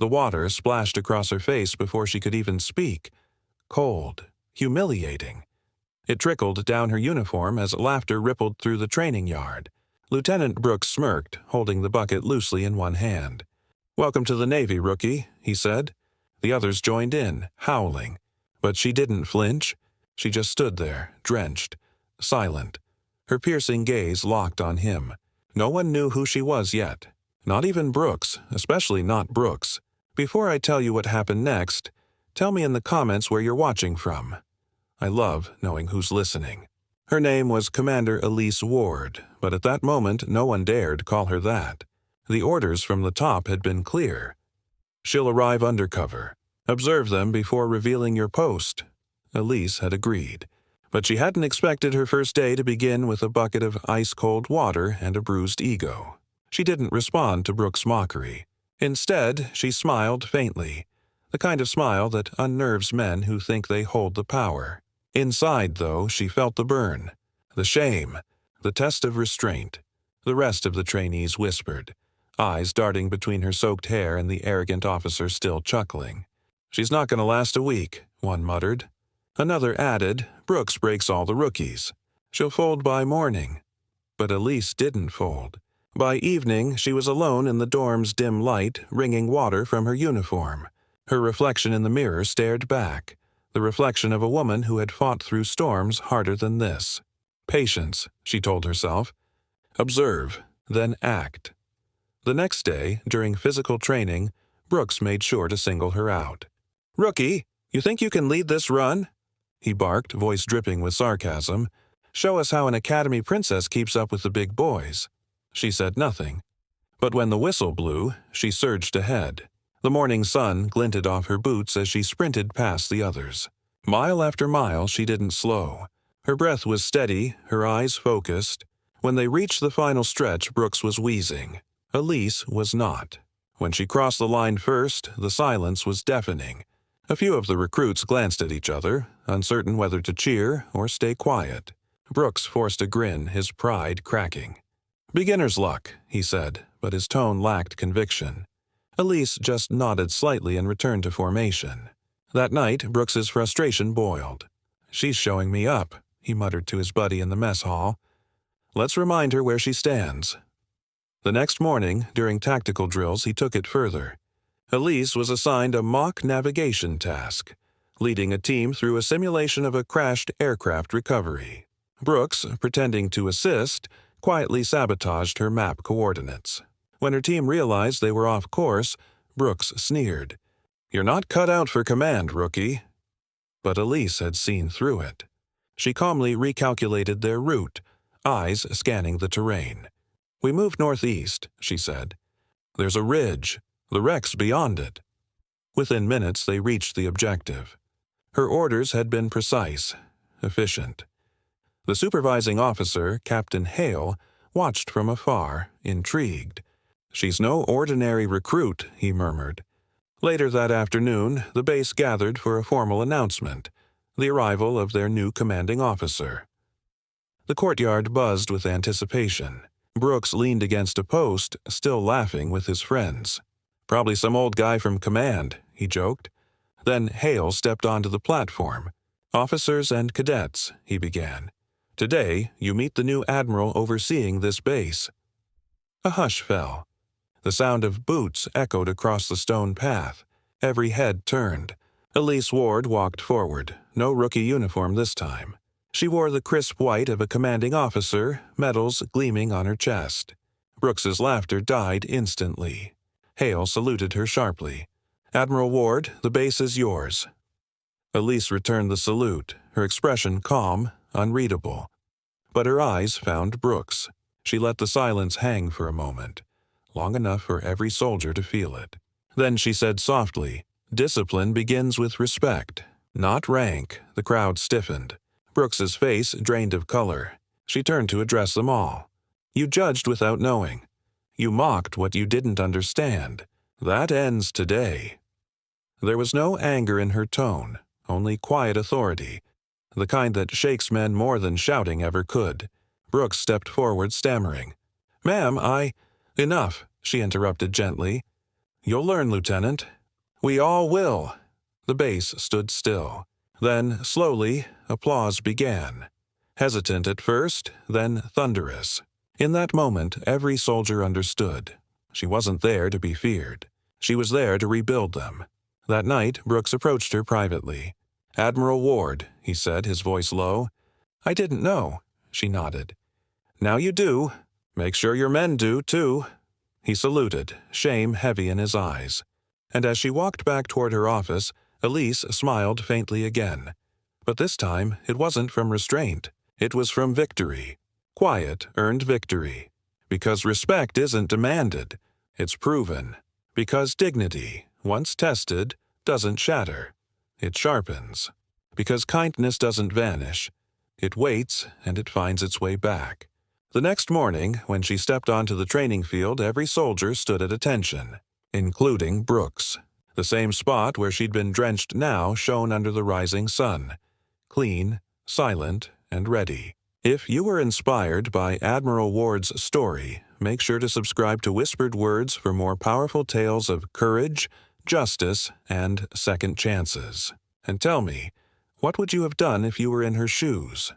The water splashed across her face before she could even speak. Cold. Humiliating. It trickled down her uniform as laughter rippled through the training yard. Lieutenant Brooks smirked, holding the bucket loosely in one hand. "Welcome to the Navy, rookie," he said. The others joined in, howling. But she didn't flinch. She just stood there, drenched, silent. Her piercing gaze locked on him. No one knew who she was yet. Not even Brooks, especially not Brooks. "Before I tell you what happened next, tell me in the comments where you're watching from. I love knowing who's listening." Her name was Commander Elise Ward, but at that moment no one dared call her that. The orders from the top had been clear. "She'll arrive undercover. Observe them before revealing your post." Elise had agreed, but she hadn't expected her first day to begin with a bucket of ice-cold water and a bruised ego. She didn't respond to Brooks' mockery. Instead, she smiled faintly, the kind of smile that unnerves men who think they hold the power. Inside, though, she felt the burn, the shame, the test of restraint. The rest of the trainees whispered, eyes darting between her soaked hair and the arrogant officer still chuckling. "She's not going to last a week," one muttered. Another added, "Brooks breaks all the rookies. She'll fold by morning." But Elise didn't fold. By evening, she was alone in the dorm's dim light, wringing water from her uniform. Her reflection in the mirror stared back, the reflection of a woman who had fought through storms harder than this. Patience, she told herself. Observe, then act. The next day, during physical training, Brooks made sure to single her out. "Rookie, you think you can lead this run?" he barked, voice dripping with sarcasm. "Show us how an academy princess keeps up with the big boys." She said nothing. But when the whistle blew, she surged ahead. The morning sun glinted off her boots as she sprinted past the others. Mile after mile, she didn't slow. Her breath was steady, her eyes focused. When they reached the final stretch, Brooks was wheezing. Elise was not. When she crossed the line first, the silence was deafening. A few of the recruits glanced at each other, uncertain whether to cheer or stay quiet. Brooks forced a grin, his pride cracking. "Beginner's luck," he said, but his tone lacked conviction. Elise just nodded slightly and returned to formation. That night, Brooks's frustration boiled. "She's showing me up," he muttered to his buddy in the mess hall. "Let's remind her where she stands." The next morning, during tactical drills, he took it further. Elise was assigned a mock navigation task, leading a team through a simulation of a crashed aircraft recovery. Brooks, pretending to assist, quietly sabotaged her map coordinates. When her team realized they were off course, Brooks sneered. "You're not cut out for command, rookie." But Elise had seen through it. She calmly recalculated their route, eyes scanning the terrain. "We move northeast," she said. "There's a ridge. The wreck's beyond it." Within minutes, they reached the objective. Her orders had been precise, efficient. The supervising officer, Captain Hale, watched from afar, intrigued. "She's no ordinary recruit," he murmured. Later that afternoon, the base gathered for a formal announcement, the arrival of their new commanding officer. The courtyard buzzed with anticipation. Brooks leaned against a post, still laughing with his friends. "Probably some old guy from command," he joked. Then Hale stepped onto the platform. "Officers and cadets," he began. "Today, you meet the new Admiral overseeing this base." A hush fell. The sound of boots echoed across the stone path. Every head turned. Elise Ward walked forward, no rookie uniform this time. She wore the crisp white of a commanding officer, medals gleaming on her chest. Brooks's laughter died instantly. Hale saluted her sharply. "Admiral Ward, the base is yours." Elise returned the salute, her expression calm, unreadable. But her eyes found Brooks. She let the silence hang for a moment, long enough for every soldier to feel it. Then she said softly, "Discipline begins with respect, not rank." The crowd stiffened. Brooks's face drained of color. She turned to address them all. "You judged without knowing. You mocked what you didn't understand. That ends today." There was no anger in her tone, only quiet authority, the kind that shakes men more than shouting ever could. Brooks stepped forward, stammering. "Ma'am, I—" "Enough," she interrupted gently. "You'll learn, Lieutenant." "We all will." The base stood still. Then, slowly, applause began. Hesitant at first, then thunderous. In that moment, every soldier understood. She wasn't there to be feared. She was there to rebuild them. That night, Brooks approached her privately. "Admiral Ward," he said, his voice low. "I didn't know." She nodded. "Now you do. Make sure your men do, too." He saluted, shame heavy in his eyes. And as she walked back toward her office, Elise smiled faintly again. But this time, it wasn't from restraint. It was from victory. Quiet, earned victory. Because respect isn't demanded. It's proven. Because dignity, once tested, doesn't shatter. It sharpens. Because kindness doesn't vanish. It waits, and it finds its way back. The next morning, when she stepped onto the training field, every soldier stood at attention, including Brooks. The same spot where she'd been drenched now shone under the rising sun. Clean, silent, and ready. If you were inspired by Admiral Ward's story, make sure to subscribe to Whispered Words for more powerful tales of courage, justice, and second chances. And tell me, what would you have done if you were in her shoes?